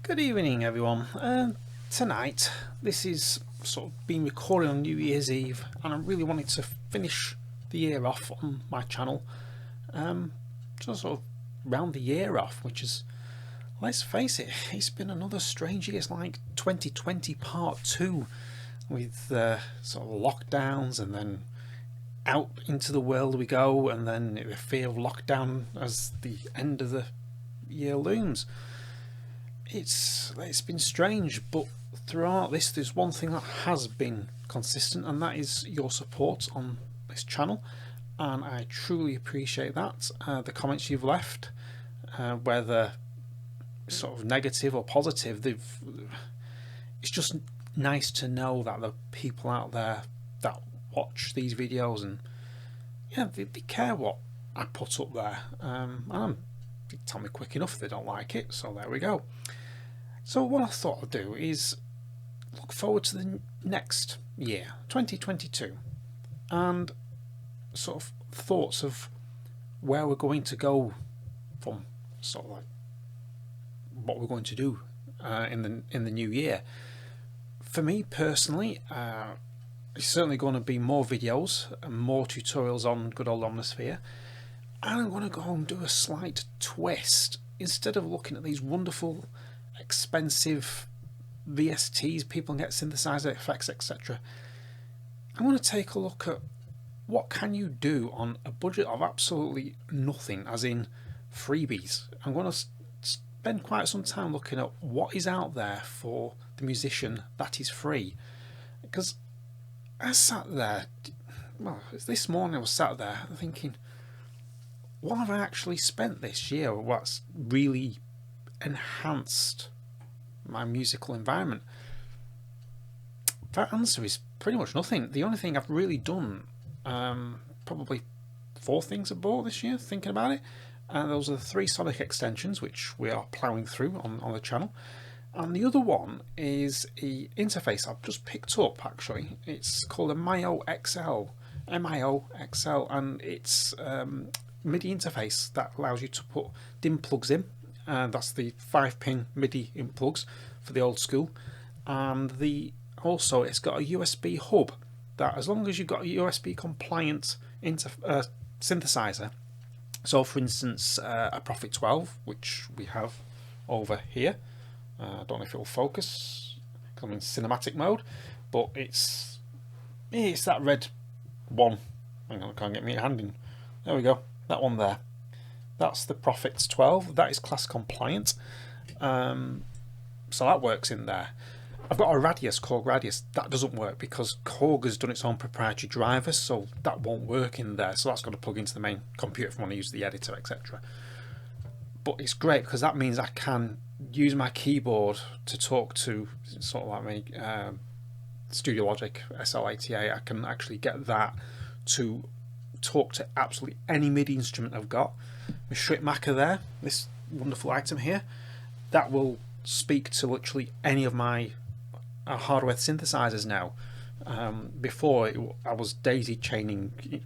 Good evening, everyone. Tonight, this is sort of being recorded on New Year's Eve, and I really wanted to finish the year off on my channel. Just sort of round the year off, which is, let's face it, it's been another strange year. It's like 2020 Part 2 with sort of lockdowns, and then out into the world we go, and then the fear of lockdown as the end of the year looms. It's been strange, but throughout this there's one thing that has been consistent, and that is your support on this channel, and I truly appreciate that. The comments you've left, whether sort of negative or positive, it's just nice to know that the people out there that watch these videos, and yeah, they care what I put up there, and they tell me quick enough if they don't like it, so there we go. So what I thought I'd do is look forward to the next year, 2022, and sort of thoughts of where we're going to go from, sort of like what we're going to do in the new year. For me personally, it's certainly going to be more videos and more tutorials on good old Omnisphere, and I'm going to go and do a slight twist. Instead of looking at these wonderful expensive VSTs people get, synthesizer effects, etc., I'm going to take a look at what can you do on a budget of absolutely nothing, as in freebies. I'm going to spend quite some time looking at what is out there for the musician that is free, because I sat there, well, this morning I was sat there thinking, what have I actually spent this year? What's really enhanced my musical environment? That answer is pretty much nothing. The only thing I've really done, probably 4 things I bought this year, thinking about it, and those are the 3 Sonic extensions which we are ploughing through on the channel, and the other one is a interface I've just picked up. Actually, it's called a MIO XL, and it's MIDI interface that allows you to put DIN plugs in. That's the 5-pin MIDI in plugs for the old school, and also it's got a USB hub that, as long as you've got a USB compliant synthesizer, so for instance a Prophet 12, which we have over here, I don't know if it will focus because I'm in cinematic mode, but it's that red one. Hang on, I can't get my hand in. There we go, that one there. That's the Prophet 12. That is class compliant, so that works in there. I've got a Radius, Korg Radius. That doesn't work because Korg has done its own proprietary drivers, so that won't work in there. So that's got to plug into the main computer if I want to use the editor, etc. But it's great because that means I can use my keyboard to talk to, sort of like my Studio Logic SL88. I can actually get that to talk to absolutely any MIDI instrument I've got. My Shritmacher there, this wonderful item here, that will speak to literally any of my hardware synthesizers now. Before I was daisy chaining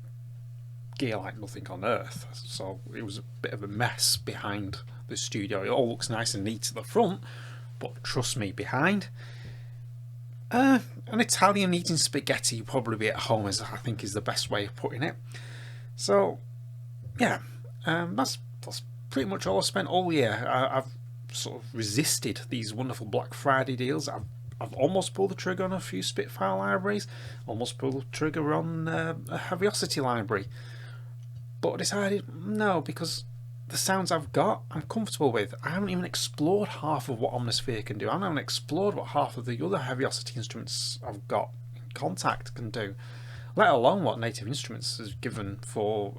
gear like nothing on earth, so it was a bit of a mess behind the studio. It all looks nice and neat at the front, but trust me, behind, an Italian eating spaghetti you'd probably be at home, is I think is the best way of putting it. So yeah, that's pretty much all I spent all year. I've sort of resisted these wonderful Black Friday deals. I've almost pulled the trigger on a few Spitfire libraries, almost pulled the trigger on a Heaviosity library, but I decided no, because the sounds I've got I'm comfortable with. I haven't even explored half of what Omnisphere can do. I haven't explored what half of the other Heaviosity instruments I've got in Contact can do, let alone what Native Instruments has given for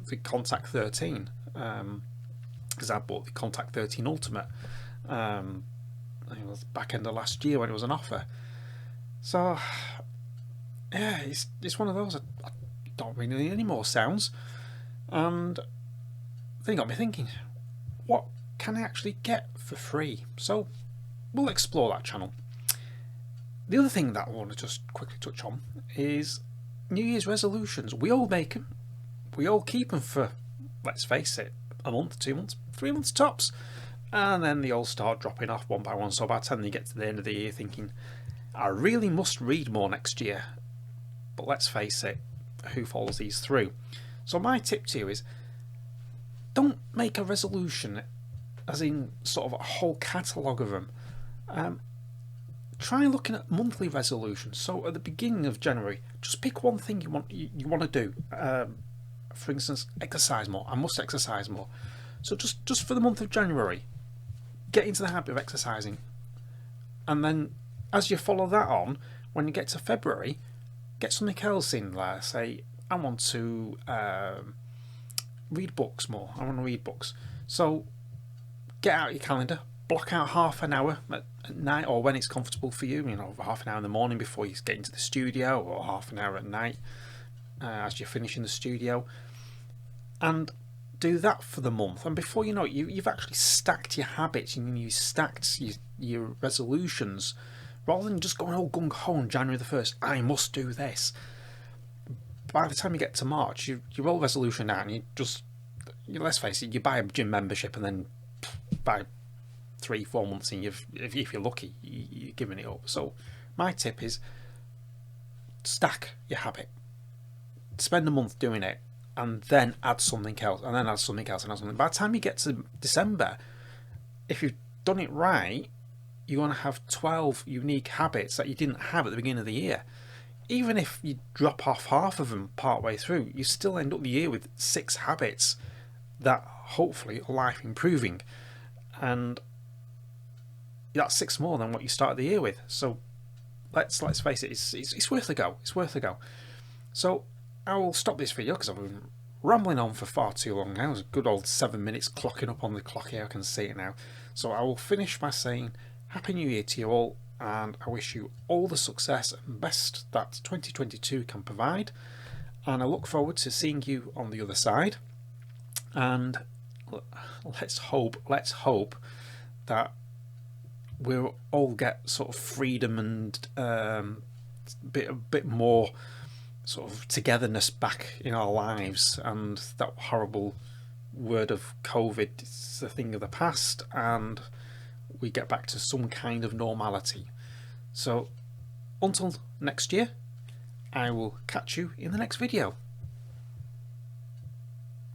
the Contact 13, because I bought the Contact 13 Ultimate, I think it was back end of last year when it was an offer. So yeah, it's one of those. I don't really need any more sounds, and they got me thinking, what can I actually get for free? So we'll explore that channel. The other thing that I want to just quickly touch on is New Year's resolutions. We all make them, we all keep them for, let's face it, a month, 2 months, 3 months tops. and then they all start dropping off one by one. So by the time you get to the end of the year thinking, I really must read more next year. But let's face it, who follows these through? So my tip to you is, don't make a resolution as in sort of a whole catalogue of them. Try looking at monthly resolutions. So at the beginning of January, just pick one thing you want to do. For instance, exercise more. I must exercise more. So just for the month of January, get into the habit of exercising. And then as you follow that on, when you get to February, get something else in there. Say, I want to read books more. I want to read books. So get out your calendar, block out half an hour at night or when it's comfortable for you. You know, half an hour in the morning before you get into the studio, or half an hour at night as you're finishing the studio. And do that for the month. And before you know it, you've actually stacked your habits and you've stacked your resolutions. Rather than just going all gung-ho on January the 1st, I must do this. By the time you get to March, you roll resolution out and let's face it, you buy a gym membership and then by 3-4 months in, if you're lucky, you're giving it up. So my tip is, stack your habit. Spend a month doing it and then add something else and then add something else and add something. By the time you get to December, if you've done it right, you're going to have 12 unique habits that you didn't have at the beginning of the year. Even if you drop off half of them part way through, you still end up the year with 6 habits that hopefully are life improving. And that's 6 more than what you started the year with. So let's face it, it's worth a go. It's worth a go. So I will stop this video because I've been rambling on for far too long now. It's a good old 7 minutes clocking up on the clock here. I can see it now. So I will finish by saying Happy New Year to you all, and I wish you all the success and best that 2022 can provide. And I look forward to seeing you on the other side. And let's hope that we'll all get sort of freedom and a bit more sort of togetherness back in our lives, and that horrible word of COVID is a thing of the past, and we get back to some kind of normality. So until next year, I will catch you in the next video.